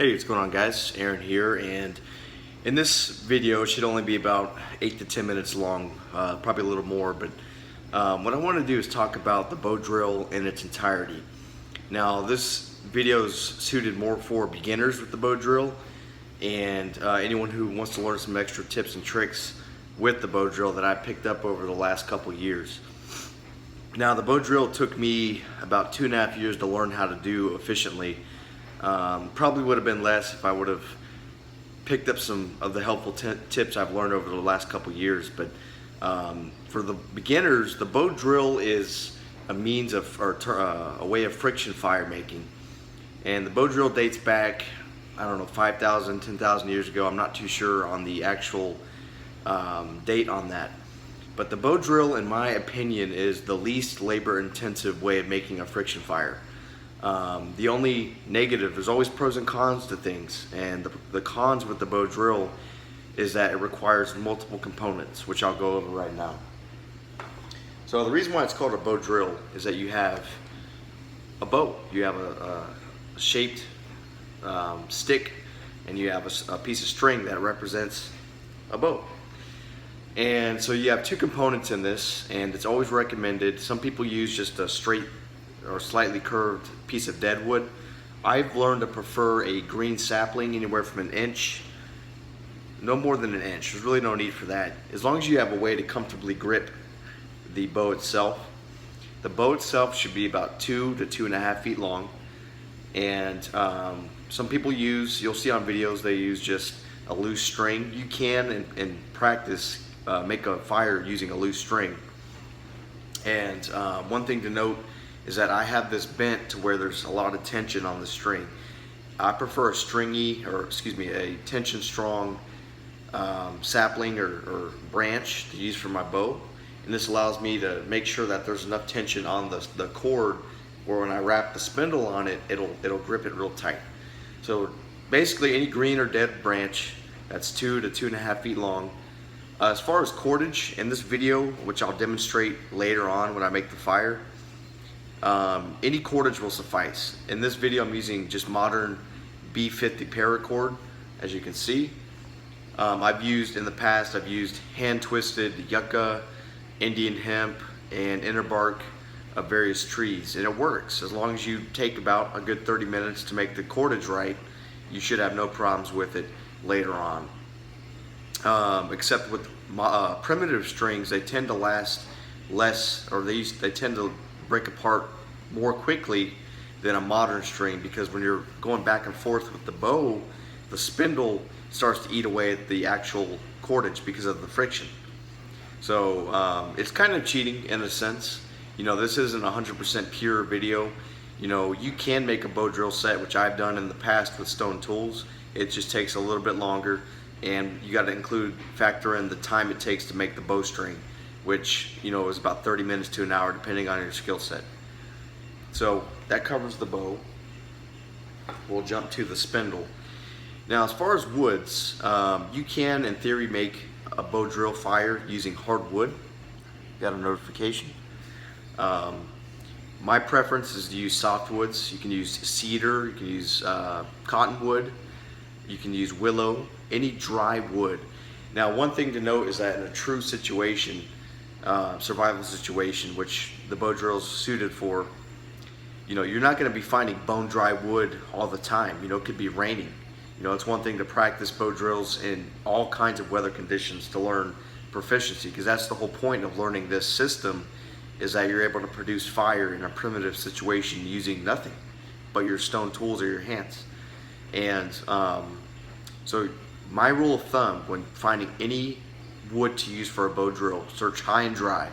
Hey, what's going on, guys? Aaron here, and in this video, it should only be about 8 to 10 minutes long, probably a little more, but what I want to do is talk about the bow drill in its entirety. Now, this video is suited more for beginners with the bow drill and anyone who wants to learn some extra tips and tricks with the bow drill that I picked up over the last couple years. Now, the bow drill took me about 2.5 years to learn how to do efficiently. Probably would have been less if I would have picked up some of the helpful tips I've learned over the last couple years. But for the beginners, the bow drill is a means of, or a way of friction fire making. And the bow drill dates back, I don't know, 5,000, 10,000 years ago. I'm not too sure on the actual date on that. But the bow drill, in my opinion, is the least labor-intensive way of making a friction fire. The only negative, there's always pros and cons to things, and the cons with the bow drill is that it requires multiple components, which I'll go over right now. So the reason why it's called a bow drill is that you have a bow, you have a shaped stick, and you have a piece of string that represents a bow. And so you have two components in this, and it's always recommended. Some people use just a straight or slightly curved piece of dead wood. I've learned to prefer a green sapling, anywhere from 1 inch, no more than 1 inch. There's really no need for that. As long as you have a way to comfortably grip the bow itself. The bow itself should be about 2 to 2.5 feet long. And some people use, you'll see on videos, they use just a loose string. You can, in practice, make a fire using a loose string. And one thing to note is that I have this bent to where there's a lot of tension on the string. I prefer a tension strong sapling or branch to use for my bow. And this allows me to make sure that there's enough tension on the cord where when I wrap the spindle on it, it'll grip it real tight. So basically any green or dead branch that's 2 to 2.5 feet long. As far as cordage, in this video, which I'll demonstrate later on when I make the fire, any cordage will suffice. In this video, I'm using just modern B50 paracord, as you can see. In the past, I've used hand-twisted yucca, Indian hemp, and inner bark of various trees, and it works. As long as you take about a good 30 minutes to make the cordage right, you should have no problems with it later on. Except with primitive strings, they tend to last less, or they tend to break apart more quickly than a modern string, because when you're going back and forth with the bow, the spindle starts to eat away at the actual cordage because of the friction. So it's kind of cheating in a sense. You know, this isn't 100% pure video. You know, you can make a bow drill set, which I've done in the past with stone tools. It just takes a little bit longer, and you got to factor in the time it takes to make the bowstring, which, you know, is about 30 minutes to an hour depending on your skill set. So that covers the bow. We'll jump to the spindle. Now, as far as woods, you can in theory make a bow drill fire using hardwood. Got a notification. My preference is to use softwoods. You can use cedar, you can use cottonwood, you can use willow, any dry wood. Now, one thing to note is that in a true situation, survival situation, which the bow drill is suited for, you know, you're not going to be finding bone dry wood all the time. You know, it could be raining. You know, it's one thing to practice bow drills in all kinds of weather conditions to learn proficiency, because that's the whole point of learning this system, is that you're able to produce fire in a primitive situation using nothing but your stone tools or your hands. And so my rule of thumb when finding any wood to use for a bow drill, search high and dry.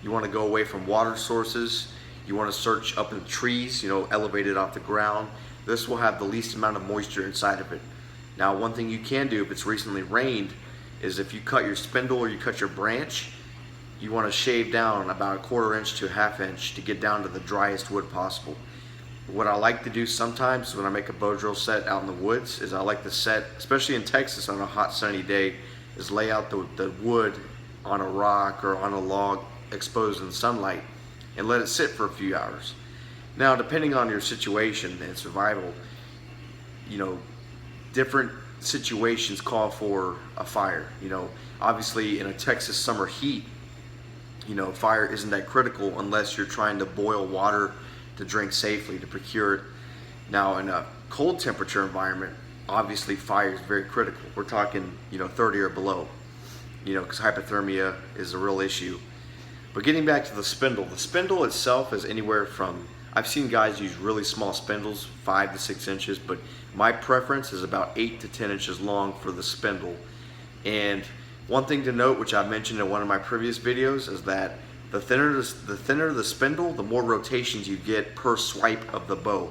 You want to go away from water sources. You want to search up in trees, you know, elevated off the ground. This will have the least amount of moisture inside of it. Now, one thing you can do if it's recently rained is if you cut your spindle or you cut your branch, you want to shave down about 1/4 inch to 1/2 inch to get down to the driest wood possible. What I like to do sometimes when I make a bow drill set out in the woods is I like to set, especially in Texas on a hot sunny day, is lay out the wood on a rock or on a log exposed in sunlight and let it sit for a few hours. Now, depending on your situation and survival, you know, different situations call for a fire. Obviously in a Texas summer heat, fire isn't that critical unless you're trying to boil water to drink safely, to procure it. Now in a cold temperature environment, obviously fire is very critical. We're talking 30 or below, because hypothermia is a real issue. But getting back to the spindle itself is anywhere from, I've seen guys use really small spindles, 5 to 6 inches, but my preference is about 8 to 10 inches long for the spindle. And one thing to note, which I mentioned in one of my previous videos, is that the thinner the spindle, the more rotations you get per swipe of the bow.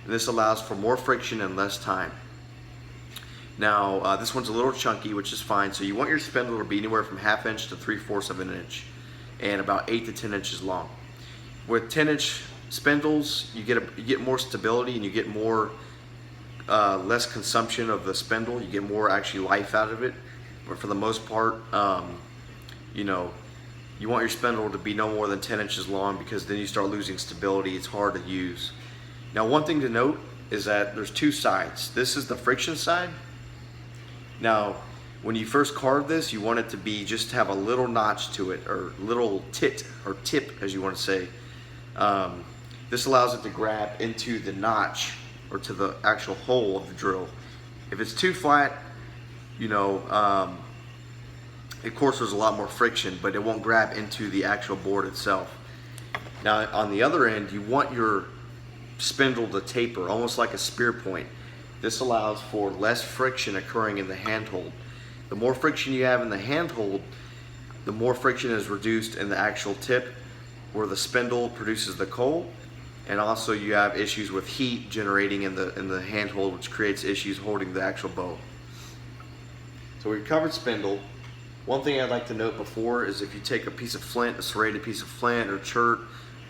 And this allows for more friction and less time. Now, this one's a little chunky, which is fine. So you want your spindle to be anywhere from 1/2 inch to 3/4 of an inch, and about 8 to 10 inches long. With 10-inch spindles, you get more stability, and you get more less consumption of the spindle. You get more actually life out of it. But for the most part, you want your spindle to be no more than 10 inches long, because then you start losing stability. It's hard to use. Now, one thing to note is that there's 2 sides. This is the friction side. Now, when you first carve this, you want it to be just have a little notch to it, or little tit or tip, as you want to say. This allows it to grab into the notch or to the actual hole of the drill. If it's too flat, of course there's a lot more friction, but it won't grab into the actual board itself. Now on the other end, you want your spindle to taper, almost like a spear point. This allows for less friction occurring in the handhold. The more friction you have in the handhold, the more friction is reduced in the actual tip where the spindle produces the coal, and also you have issues with heat generating in the handhold, which creates issues holding the actual bow. So we've covered spindle. One thing I'd like to note before is if you take a piece of flint, a serrated piece of flint or chert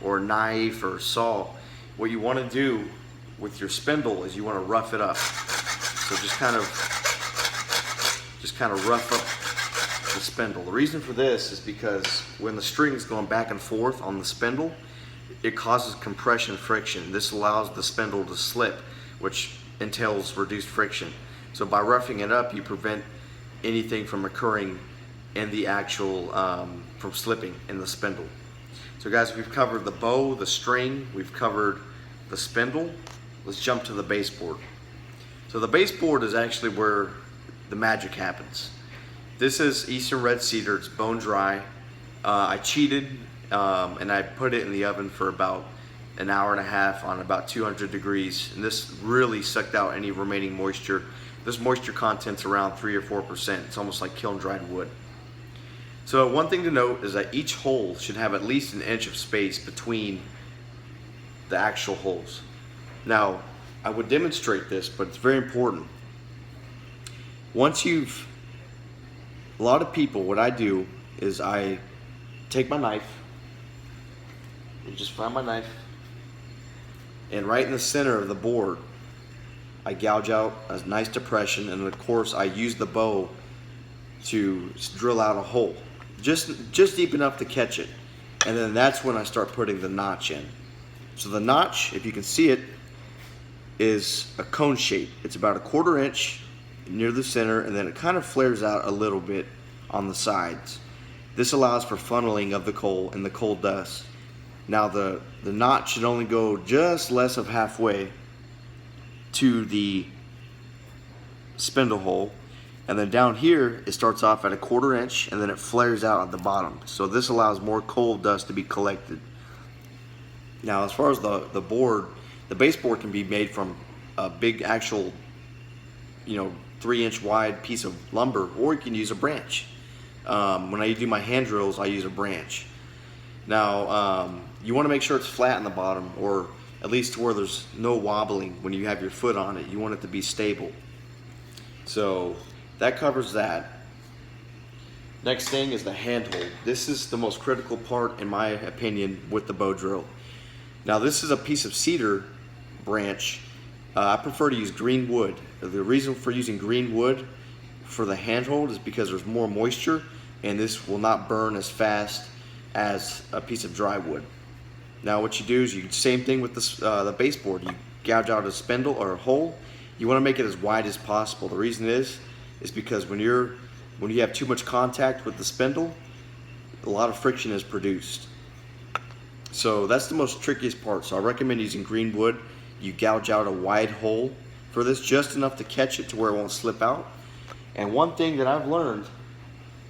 or a knife or a saw, what you want to do with your spindle is you want to rough it up. So just kind of rough up the spindle. The reason for this is because when the string is going back and forth on the spindle, it causes compression friction. This allows the spindle to slip, which entails reduced friction. So by roughing it up, you prevent anything from occurring in the actual, from slipping in the spindle. So guys, we've covered the bow, the string, we've covered the spindle. Let's jump to the baseboard. So the baseboard is actually where the magic happens. This is Eastern Red Cedar. It's bone dry. I cheated and I put it in the oven for about an hour and a half on about 200 degrees, and this really sucked out any remaining moisture. This moisture content's around 3 or 4%. It's almost like kiln dried wood. So one thing to note is that each hole should have at least 1 inch of space between the actual holes. Now, I would demonstrate this, but it's very important. A lot of people, what I do is I take my knife, and just find my knife, and right in the center of the board, I gouge out a nice depression, and of course I use the bow to drill out a hole, just deep enough to catch it, and then that's when I start putting the notch in. So the notch, if you can see it, is a cone shape. It's about 1/4 inch near the center, and then it kind of flares out a little bit on the sides. This allows for funneling of the coal and the coal dust. Now the notch should only go just less of halfway to the spindle hole, and then down here it starts off at 1/4 inch, and then it flares out at the bottom. So this allows more coal dust to be collected. Now as far as the board, the baseboard can be made from a big actual 3-inch wide piece of lumber, or you can use a branch. When I do my hand drills, I use a branch. Now you want to make sure it's flat in the bottom, or at least where there's no wobbling when you have your foot on it. You want it to be stable. So that covers that. Next thing is the handhold. This is the most critical part, in my opinion, with the bow drill. Now this is a piece of cedar branch. I prefer to use green wood. The reason for using green wood for the handhold is because there's more moisture, and this will not burn as fast as a piece of dry wood. Now what you do is same thing with the baseboard. You gouge out a spindle or a hole, you want to make it as wide as possible. The reason is because when you have too much contact with the spindle, a lot of friction is produced. So that's the most trickiest part. So I recommend using green wood. You gouge out a wide hole for this, just enough to catch it to where it won't slip out. And one thing that I've learned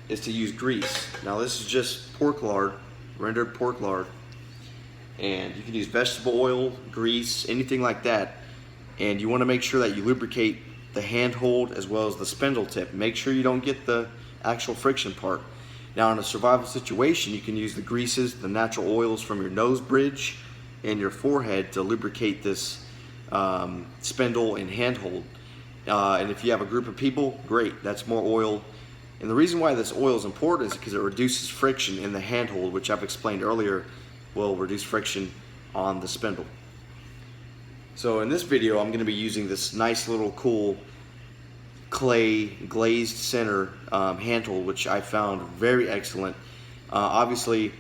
is to use grease. Now this is just pork lard, rendered pork lard. And you can use vegetable oil, grease, anything like that. And you want to make sure that you lubricate the handhold as well as the spindle tip. Make sure you don't get the actual friction part. Now in a survival situation, you can use the greases, the natural oils from your nose bridge and your forehead to lubricate this spindle and handhold. And if you have a group of people, great, that's more oil. And the reason why this oil is important is because it reduces friction in the handhold, which I've explained earlier will reduce friction on the spindle. So in this video, I'm going to be using this nice little cool clay glazed center handhold, which I found very excellent. Obviously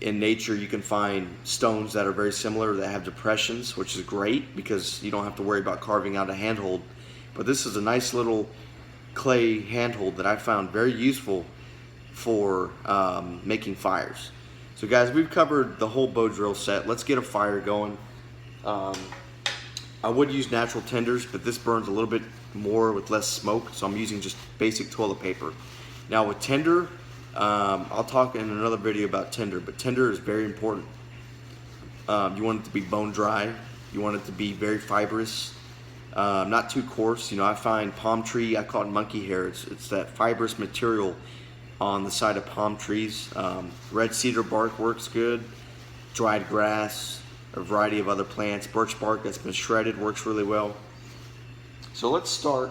in nature you can find stones that are very similar that have depressions, which is great because you don't have to worry about carving out a handhold. But this is a nice little clay handhold that I found very useful for making fires. So guys, we've covered the whole bow drill set. Let's get a fire going. I would use natural tinders, but this burns a little bit more with less smoke, so I'm using just basic toilet paper. Now with tinder, I'll talk in another video about tinder, but tinder is very important. You want it to be bone dry. You want it to be very fibrous, not too coarse. You know, I find palm tree, I call it monkey hair. It's that fibrous material on the side of palm trees. Red cedar bark works good. Dried grass, a variety of other plants. Birch bark that's been shredded works really well. So let's start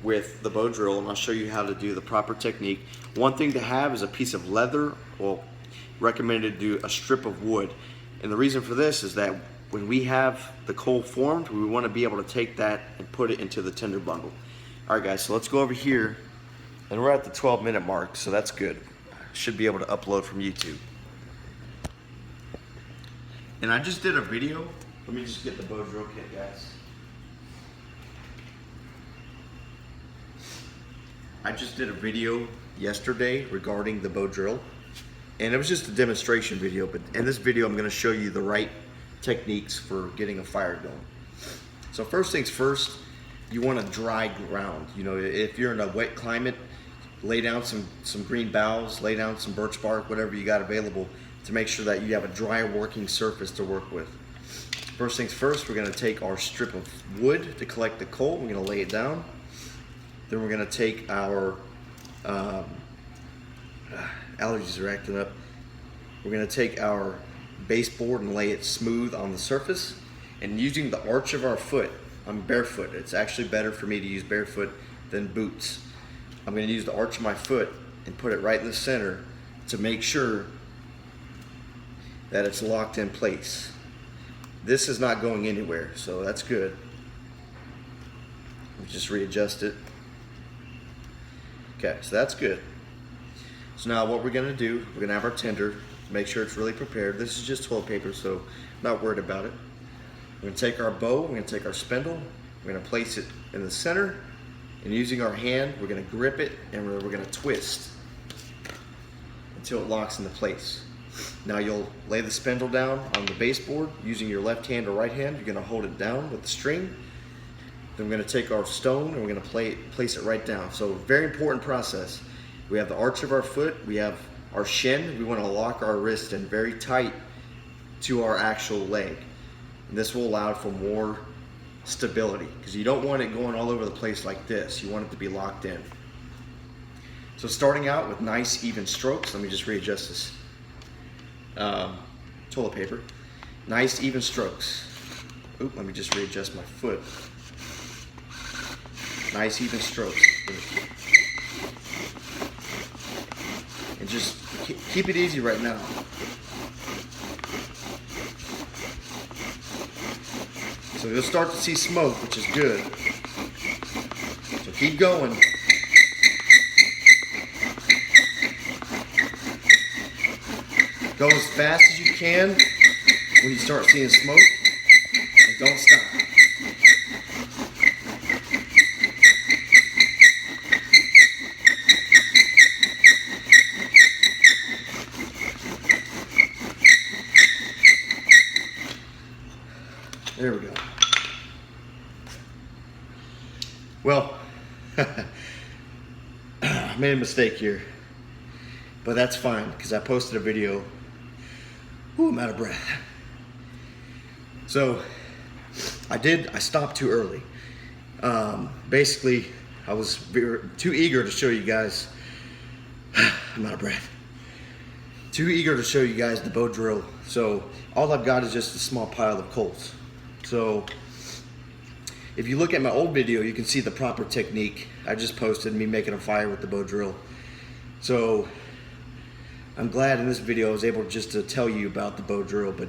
with the bow drill, and I'll show you how to do the proper technique. One thing to have is a piece of leather, or recommended to do a strip of wood. And the reason for this is that when we have the coal formed, we want to be able to take that and put it into the tinder bundle. All right guys, so let's go over here, and we're at the 12-minute mark, so that's good. Should be able to upload from YouTube. And I just did a video. Let me just get the bow drill kit, guys. I just did a video yesterday regarding the bow drill, and it was just a demonstration video, but in this video I'm going to show you the right techniques for getting a fire going. So first things first, you want a dry ground. You know, if you're in a wet climate, lay down some green boughs, lay down some birch bark, whatever you got available, to make sure that you have a dry working surface to work with. First things first, we're going to take our strip of wood to collect the coal. We're going to lay it down. Then we're going to take our allergies are acting up. We're going to take our baseboard and lay it smooth on the surface. And using the arch of our foot, I'm barefoot. It's actually better for me to use barefoot than boots. I'm going to use the arch of my foot and put it right in the center to make sure that it's locked in place. This is not going anywhere, so that's good. Let me just readjust it. Okay, so that's good. So now what we're gonna do, we're gonna have our tinder, make sure it's really prepared. This is just toilet paper, so I'm not worried about it. We're gonna take our bow, we're gonna take our spindle, we're gonna place it in the center, and using our hand, we're gonna grip it, and we're gonna twist until it locks into place. Now you'll lay the spindle down on the baseboard using your left hand or right hand. You're gonna hold it down with the string. Then we're gonna take our stone and we're gonna place it right down. So very important process. We have the arch of our foot, we have our shin. We wanna lock our wrist in very tight to our actual leg. And this will allow for more stability, because you don't want it going all over the place like this. You want it to be locked in. So starting out with nice even strokes, let me just readjust this toilet paper. Nice even strokes. Oop, let me just readjust my foot. Nice even strokes. And just keep it easy right now. So you'll start to see smoke, which is good. So keep going. Go as fast as you can when you start seeing smoke, and don't stop. Well, I made a mistake here, but that's fine because I posted a video. Ooh, I'm out of breath. So I stopped too early. Basically, I was too eager to show you guys. I'm out of breath. Too eager to show you guys the bow drill. So all I've got is just a small pile of coals. So if you look at my old video, you can see the proper technique. I just posted me making a fire with the bow drill. So I'm glad in this video I was able just to tell you about the bow drill, but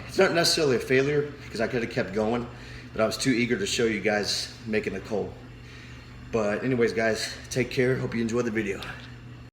it's not necessarily a failure because I could have kept going, but I was too eager to show you guys making a coal. But anyways, guys, take care. Hope you enjoy the video.